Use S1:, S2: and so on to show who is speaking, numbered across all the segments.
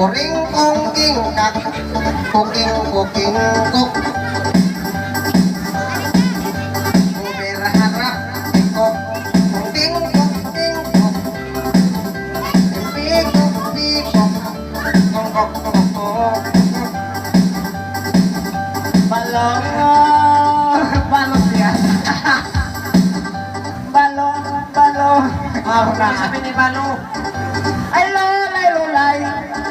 S1: kuring kongking kak kuking kuking kuk berharap kok kongking kongking kuk pikuk pikuk kongkok kongkok balong balong ya balong balong sabi ni balong ay lolay lolay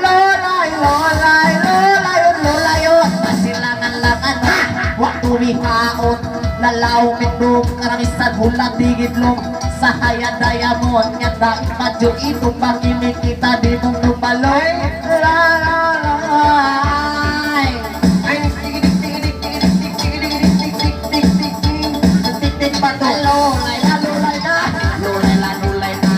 S1: lolay lolay lolay lolay masilangan-langan waktu bihaot lalaw mindong karamisan hulat digidlong sa hayad-dayamon nga daig madyo itong pakinig kita di mong lumalay lalay ay tigidik tigidik tigidik tigidik tigidik tigidik tigidik pato lolay na lolay na lolay na lolay na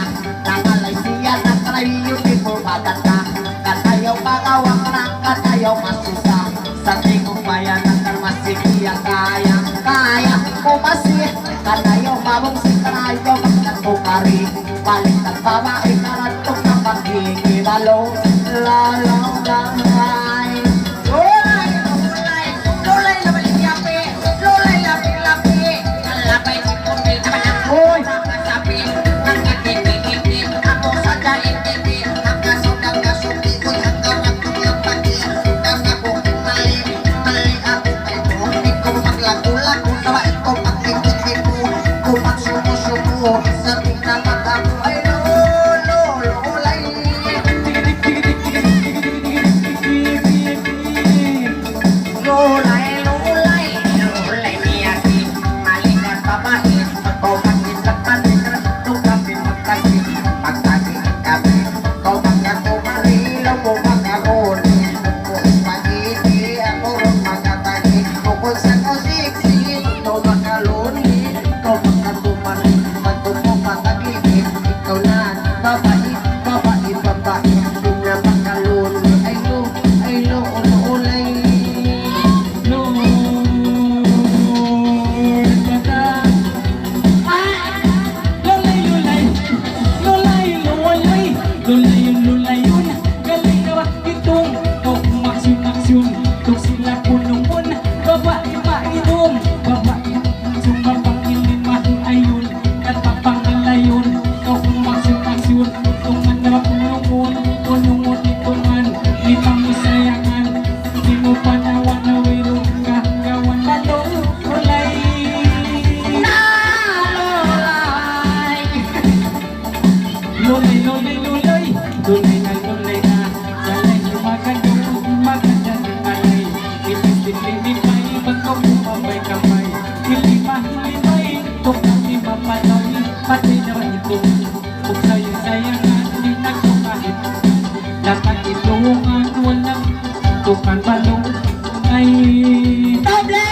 S1: nangalay siya nakrayo people bagat ka katayaw pangawang nang katayaw masusa sa tingong bayan ng karmasikiya kaya kaya kumasi katayaw mabong si karayo magkakukari balik ng babae karatong ng pagkikibalo lalaw langay lolay lolay lolay na maligyapi lolay lapi-lapi kalabay si kumil naman ang sabi ang itin-itin ako sa daig-itin ang kasudang kasubikoy ang karatong ng pag-iitan ako mali mali ako kayo ikaw maglago-lago nawa ikaw pag-itin-itin kung magsumo-sumo sa tingnan mata mo ay lolo lolay lolay lolay lolay miyagi malikan babae ikaw pag-itlatan ikaw kapin magkasi pagkasi kapi ikaw magkakumari mo magkaroni ako ispagiti ako ron magkatagi kukul sa kusiksi ikaw makaloni ikaw magkakumari magtumo patagigit ikaw na babae babae babae kung na makaloni ay lo ulay
S2: Tukang balong ay doble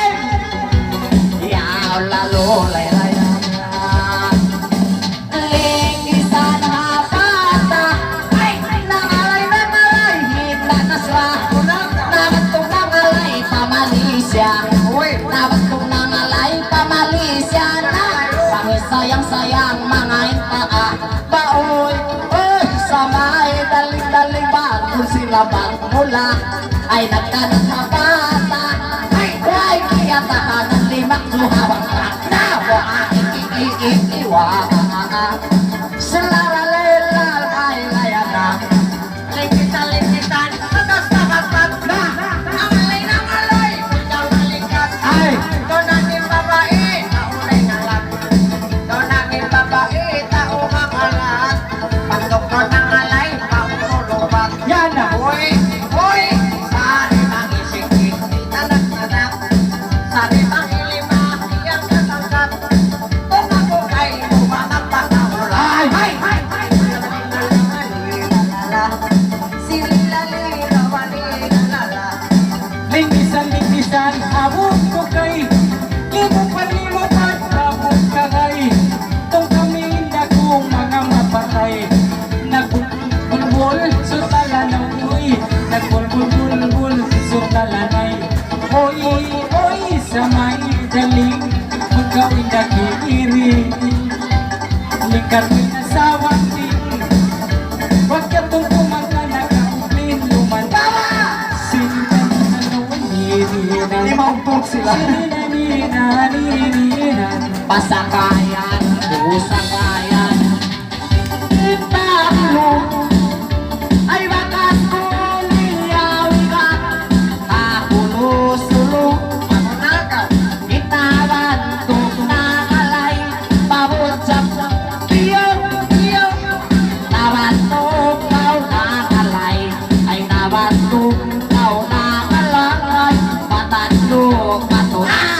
S1: yaw lalo lay lay linggisan hapata ay nangalay hita na sila nabatong nangalay pamalisya nabatong nangalay pamalisya na pangisayang-sayang mga intaa baoy samay daling-daling bagong sila mula ay nagkanang mabata ay kaya tahanan limang luhawang taknawa ikikikiwa salaralelal ay layana likitan-likitan atas takat na amalay na malay ikaw nalikas ay ikaw naging babae taulay ngalat ikaw naging babae tao makalat pagdoktor ng alay pautulubat
S2: yan na
S1: Hoy! Sari bang isikik, tanak-tanak Sari bang ilima, iyang kasangkat Kung ako kay bumanang pagkakulay Sililali-rawali-lalala
S2: Linggisan abot ko kay limupan abot ka kay tong kami hindi kong mga mapatay nagbulbul so talanay nagbulbul so talanay oy sa may daling magkawin dakiri likat mo na sawang din wag ka tong kumanta nakakuplin luman Sinina
S1: Hindi mauntog sila.
S2: Sinina
S1: Pasakayan, pusakayan. Italo, ay bakas kuliyaw ka. Kapulo-sulo, pamunakaw. Itawan, tunakalay, pabutsap, tiyo. Nabatok, kau nakalay. Ay nabatok, kau nakalay. Patandok, patulaw.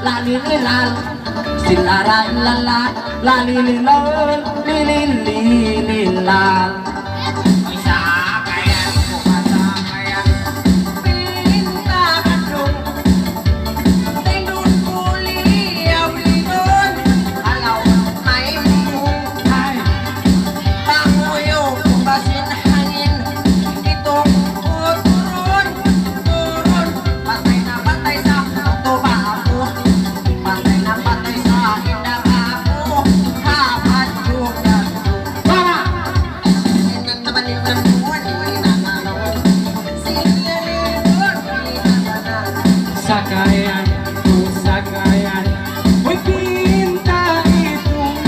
S1: Lalililal, silaran lala, lalililal, lililililal. Pasakayan, pasakayan. Pinta kadung, tindun kuliyaw lingon. Alaw, may mungkay. Panguyo, basin hangin. Itong turun. Patay na patay sa tuba ako. Patay na patay sa hindang ako. Hapat juga. Bawa! Sinang naman yung namuan, hindi na nalawan. Sinalibot, hindi na nalawan.
S2: Sakayan, sakayan. Uy, pinta itong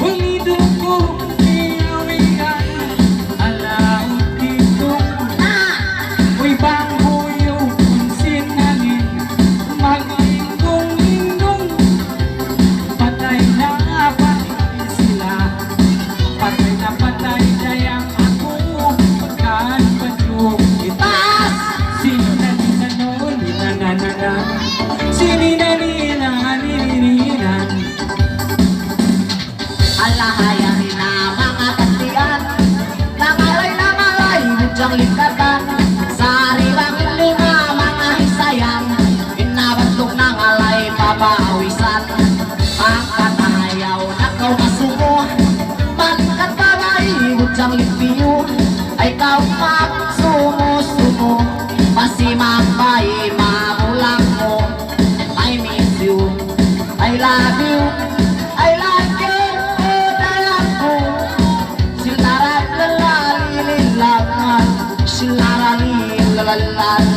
S2: ulidong ko iyawigan. Alaot itong uy, bangko yung sinangin. Maglingkong-lingkong. Patay na patay sila. Patay na patay dayang ako. Kaan pa yung itas. Sinina noon, ninanana. Sinina-nina-nina-nina.
S1: Alahayan na mga kantian. Nangalay, mudyang likatan. Sa ariwang linga mga hisayan. Inabatlog ng alay papawisan. Ang katahayaw na kau masumo. Pagkat babay, mudyang lipiyo. Ay kau magsumo-sumo. Pasimang bay, magulang mo. I miss you, I love you, I like you, oh dalang ko. Silaran lalali lilangan, silarali lalala.